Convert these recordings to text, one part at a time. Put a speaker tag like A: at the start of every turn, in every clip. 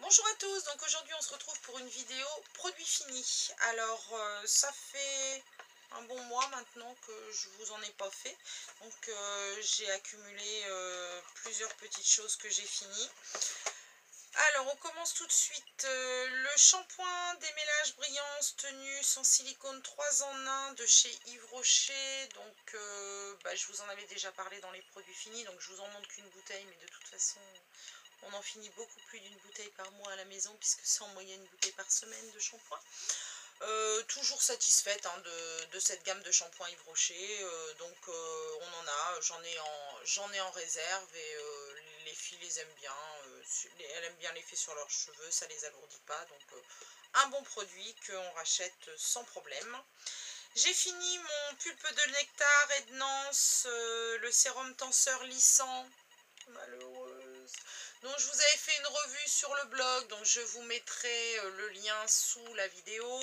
A: Bonjour à tous, donc aujourd'hui on se retrouve pour une vidéo produit fini. Alors ça fait un bon mois maintenant que je vous en ai pas fait, donc j'ai accumulé plusieurs petites choses que j'ai finies. Alors on commence tout de suite, le shampoing démêlage brillance tenue sans silicone 3 en 1 de chez Yves Rocher. Donc je vous en avais déjà parlé dans les produits finis, donc je vous en montre qu'une bouteille, mais de toute façon on en finit beaucoup plus d'une bouteille par mois à la maison, puisque c'est en moyenne une bouteille par semaine de shampoing. Toujours satisfaite hein, de cette gamme de shampoing Yves Rocher. On en a, j'en ai en réserve et les filles les aiment bien. Elles aiment bien l'effet sur leurs cheveux, ça les alourdit pas. Donc un bon produit qu'on rachète sans problème. J'ai fini mon pulpe de nectar et de Nance, le sérum tenseur lissant. Malheureuse. Donc je vous avais fait une revue sur le blog, donc je vous mettrai le lien sous la vidéo.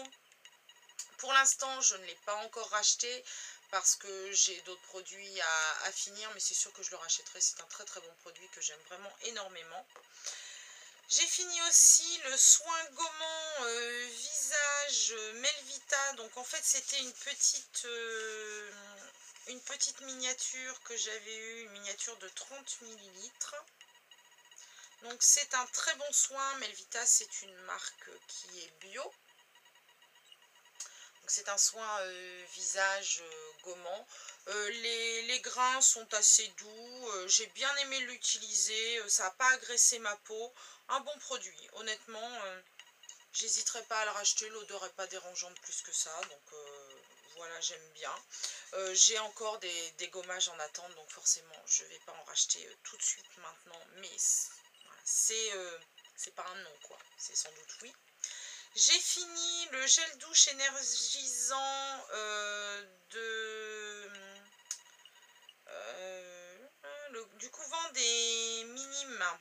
A: Pour l'instant je ne l'ai pas encore racheté parce que j'ai d'autres produits à finir, mais c'est sûr que je le rachèterai. C'est un très très bon produit que j'aime vraiment énormément. J'ai fini aussi le soin gommant visage Melvita. Donc en fait c'était une petite miniature que j'avais eue, une miniature de 30 millilitres. Donc c'est un très bon soin. Melvita c'est une marque qui est bio. C'est un soin visage gommant. Les grains sont assez doux. J'ai bien aimé l'utiliser. Ça n'a pas agressé ma peau. Un bon produit. Honnêtement, j'hésiterai pas à le racheter. L'odeur n'est pas dérangeante plus que ça. Donc voilà, j'aime bien. J'ai encore des gommages en attente. Donc forcément, je ne vais pas en racheter tout de suite maintenant. Mais voilà, c'est pas un non quoi. C'est sans doute oui. J'ai fini le gel douche énergisant du couvent des Minimes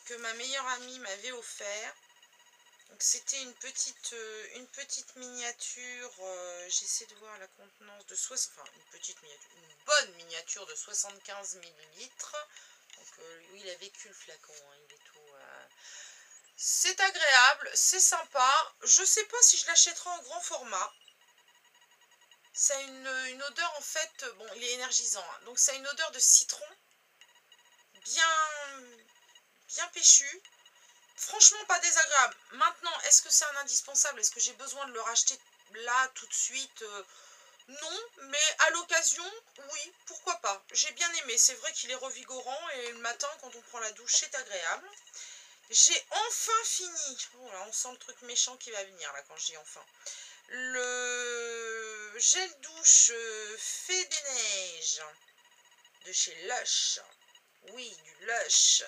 A: que ma meilleure amie m'avait offert. Donc c'était une petite miniature, j'essaie de voir la contenance de 60, enfin une bonne miniature de 75 millilitres. Donc oui, il a vécu le flacon, hein, il est tout. C'est agréable, c'est sympa. Je sais pas si je l'achèterai en grand format. Ça a une odeur en fait, bon il est énergisant, hein, donc ça a une odeur de citron bien péchu. Franchement pas désagréable. Maintenant, est-ce que c'est un indispensable? Est-ce que j'ai besoin de le racheter là tout de suite? Non, mais à l'occasion, oui, pourquoi pas. J'ai bien aimé, c'est vrai qu'il est revigorant et le matin quand on prend la douche c'est agréable. J'ai enfin fini. Oh là, on sent le truc méchant qui va venir là quand je dis enfin. Le gel douche Fée des Neiges de chez Lush. Oui, du Lush.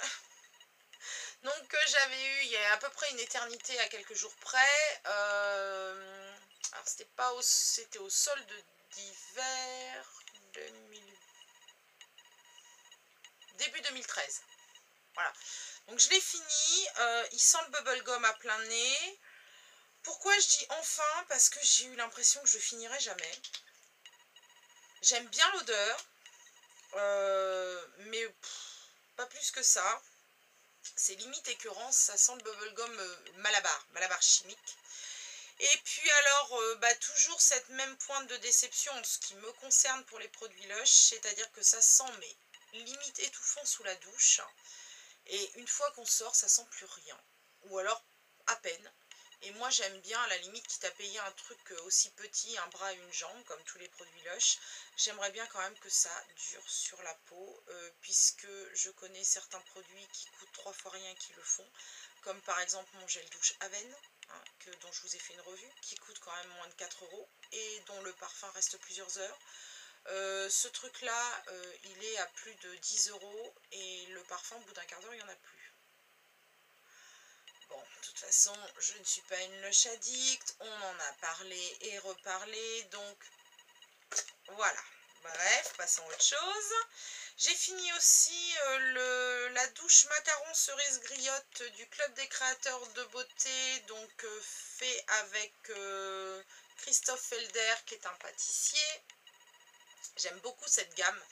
A: Donc j'avais eu il y a à peu près une éternité à quelques jours près. Alors c'était au solde d'hiver début 2013. Voilà. Donc je l'ai fini. Il sent le bubblegum à plein nez. Pourquoi je dis enfin? Parce que j'ai eu l'impression que je finirais jamais. J'aime bien l'odeur, mais pas plus que ça. C'est limite écœurant, ça sent le bubblegum Malabar chimique. Et puis alors, toujours cette même pointe de déception en ce qui me concerne pour les produits Lush, c'est-à-dire que ça sent mais limite étouffant sous la douche. Et une fois qu'on sort, ça sent plus rien. Ou alors à peine. Et moi j'aime bien à la limite quitte à payer un truc aussi petit, un bras et une jambe, comme tous les produits Lush, j'aimerais bien quand même que ça dure sur la peau, puisque je connais certains produits qui coûtent 3 fois rien qui le font, comme par exemple mon gel douche Aven, hein, dont je vous ai fait une revue, qui coûte quand même moins de 4 € et dont le parfum reste plusieurs heures. Ce truc là, il est à plus de 10 € et le parfum au bout d'un quart d'heure il n'y en a plus. Bon, de toute façon, je ne suis pas une Lush addict, on en a parlé et reparlé, donc voilà. Bref, passons à autre chose. J'ai fini aussi la douche macaron cerise griotte du Club des créateurs de beauté, donc fait avec Christophe Felder qui est un pâtissier. J'aime beaucoup cette gamme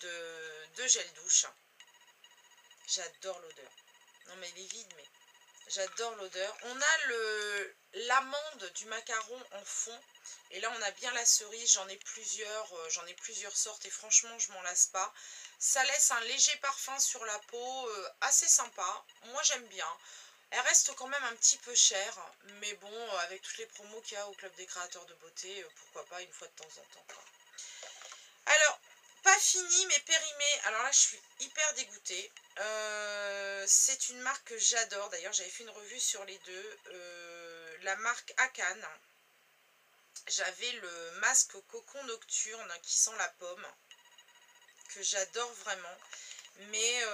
A: de gel douche. J'adore l'odeur. Non mais il est vide, mais j'adore l'odeur. On a l'amande du macaron en fond. Et là, on a bien la cerise. J'en ai plusieurs sortes. Et franchement, je m'en lasse pas. Ça laisse un léger parfum sur la peau, assez sympa. Moi, j'aime bien. Elle reste quand même un petit peu chère. Mais bon, avec toutes les promos qu'il y a au Club des créateurs de beauté, pourquoi pas une fois de temps en temps, quoi. Alors, pas fini, mais périmé. Alors là, je suis hyper dégoûtée. C'est une marque que j'adore. D'ailleurs, j'avais fait une revue sur les deux. La marque Akan. J'avais le masque cocon nocturne qui sent la pomme, que j'adore vraiment. Mais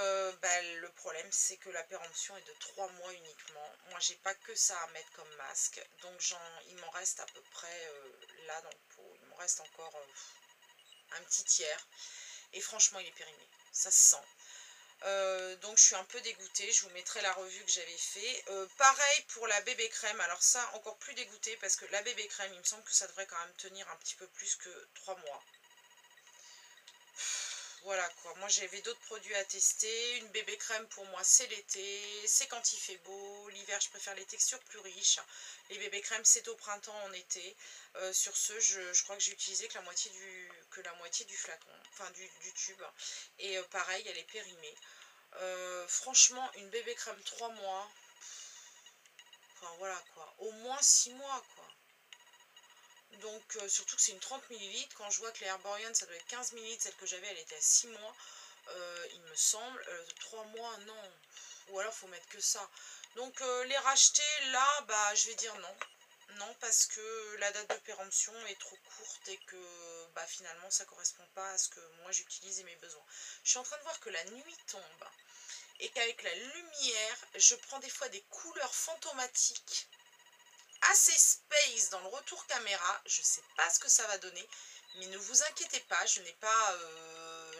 A: bah, le problème, c'est que la péremption est de 3 mois uniquement. Moi, j'ai pas que ça à mettre comme masque. Donc, il m'en reste à peu près, là, dans le pot, il m'en reste encore un petit tiers. Et franchement, il est périmé. Ça se sent. Donc je suis un peu dégoûtée, je vous mettrai la revue que j'avais fait. Pareil pour la bébé crème, alors ça encore plus dégoûtée parce que la bébé crème, il me semble que ça devrait quand même tenir un petit peu plus que 3 mois. Voilà quoi, moi j'avais d'autres produits à tester. Une bébé crème pour moi c'est l'été, c'est quand il fait beau. L'hiver je préfère les textures plus riches. Les bébé crèmes c'est au printemps, en été. Sur ce, je crois que j'ai utilisé que la moitié du flacon, enfin du tube. Et pareil, elle est périmée. Franchement, une bébé crème 3 mois, enfin voilà quoi, au moins 6 mois quoi. Donc surtout que c'est une 30 millilitres. Quand je vois que les Herborian ça doit être 15 millilitres, celle que j'avais elle était à 6 mois, il me semble. 3 mois non, ou alors faut mettre que ça. Donc les racheter là, bah je vais dire non. Non, parce que la date de péremption est trop courte et que bah, finalement ça correspond pas à ce que moi j'utilise et mes besoins. Je suis en train de voir que la nuit tombe et qu'avec la lumière, je prends des fois des couleurs fantomatiques assez space dans le retour caméra. Je ne sais pas ce que ça va donner, mais ne vous inquiétez pas, je n'ai pas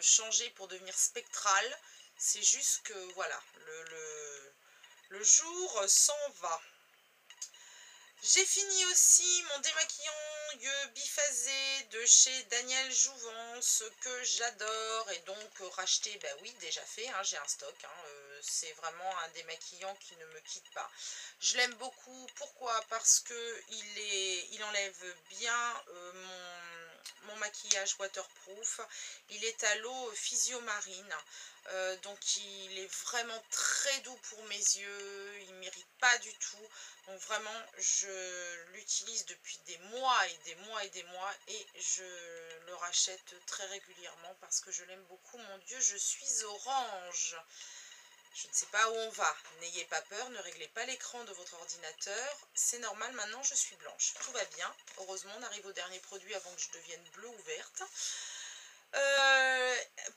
A: changé pour devenir spectral. C'est juste que voilà, le jour s'en va. J'ai fini aussi mon démaquillant yeux biphasé de chez Daniel Jouvence que j'adore et donc racheté, bah oui déjà fait, hein, j'ai un stock, hein, c'est vraiment un démaquillant qui ne me quitte pas. Je l'aime beaucoup, pourquoi? Parce que il enlève bien mon maquillage waterproof, il est à l'eau physiomarine. Donc il est vraiment très doux pour mes yeux, il ne m'irrite pas du tout. Donc vraiment, je l'utilise depuis des mois et des mois et des mois et je le rachète très régulièrement parce que je l'aime beaucoup. Mon Dieu, je suis orange. Je ne sais pas où on va. N'ayez pas peur, ne réglez pas l'écran de votre ordinateur. C'est normal, maintenant je suis blanche. Tout va bien. Heureusement, on arrive au dernier produit avant que je devienne bleue ou verte.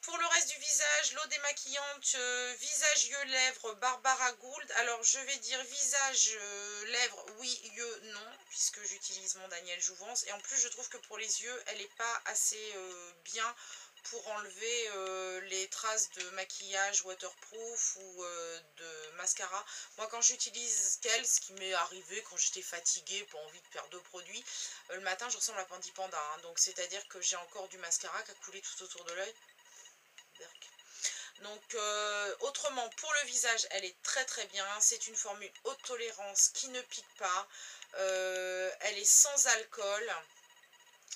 A: Pour le reste du visage, l'eau démaquillante, visage, yeux, lèvres, Barbara Gould. Alors je vais dire visage, lèvres, oui, yeux, non, puisque j'utilise mon Daniel Jouvence. Et en plus je trouve que pour les yeux, elle n'est pas assez bien pour enlever les traces de maquillage waterproof ou de mascara. Moi quand j'utilise qu'elle, ce qui m'est arrivé quand j'étais fatiguée, pas envie de perdre de produits, le matin je ressemble à Pandy Panda, hein, donc c'est à dire que j'ai encore du mascara qui a coulé tout autour de l'œil. Donc autrement pour le visage elle est très très bien, c'est une formule haute tolérance qui ne pique pas, elle est sans alcool.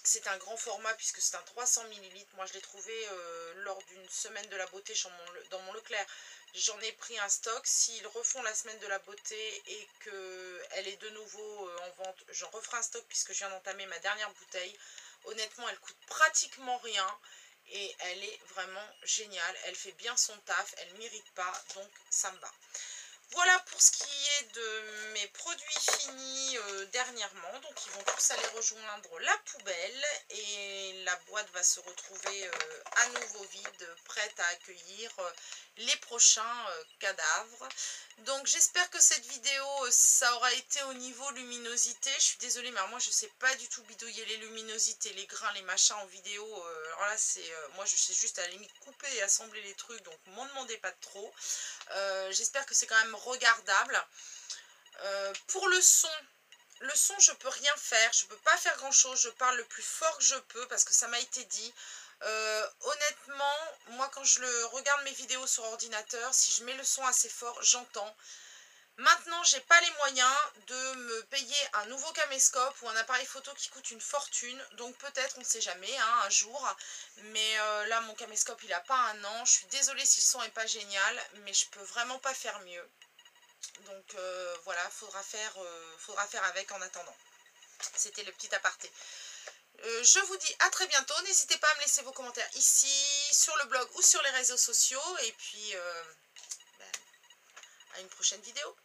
A: C'est un grand format puisque c'est un 300 ml. Moi je l'ai trouvé lors d'une semaine de la beauté dans mon Leclerc. J'en ai pris un stock. S'ils refont la semaine de la beauté et qu'elle est de nouveau en vente, j'en referai un stock puisque je viens d'entamer ma dernière bouteille. Honnêtement, elle coûte pratiquement rien et elle est vraiment géniale. Elle fait bien son taf, elle ne m'irrite pas, donc ça me va. Voilà pour ce qui est de mes produits finis dernièrement. Donc ils vont tous aller rejoindre la poubelle et la boîte va se retrouver à nouveau vide, prête à accueillir les prochains cadavres. Donc j'espère que cette vidéo ça aura été au niveau luminosité. Je suis désolée mais alors moi je sais pas du tout bidouiller les luminosités, les grains, les machins en vidéo. Alors là c'est moi je sais juste à la limite couper et assembler les trucs, donc m'en demandez pas trop. J'espère que c'est quand même regardable. Pour le son je peux rien faire, je peux pas faire grand chose, je parle le plus fort que je peux parce que ça m'a été dit. Honnêtement, moi quand je regarde mes vidéos sur ordinateur, si je mets le son assez fort, j'entends. Maintenant, j'ai pas les moyens de me payer un nouveau caméscope ou un appareil photo qui coûte une fortune. Donc peut-être, on ne sait jamais, hein, un jour. Mais là, mon caméscope, il a pas un an. Je suis désolée si le son est pas génial, mais je peux vraiment pas faire mieux. Donc voilà, faudra faire avec en attendant. C'était le petit aparté. Je vous dis à très bientôt. N'hésitez pas à me laisser vos commentaires ici, sur le blog ou sur les réseaux sociaux. Et puis, à une prochaine vidéo.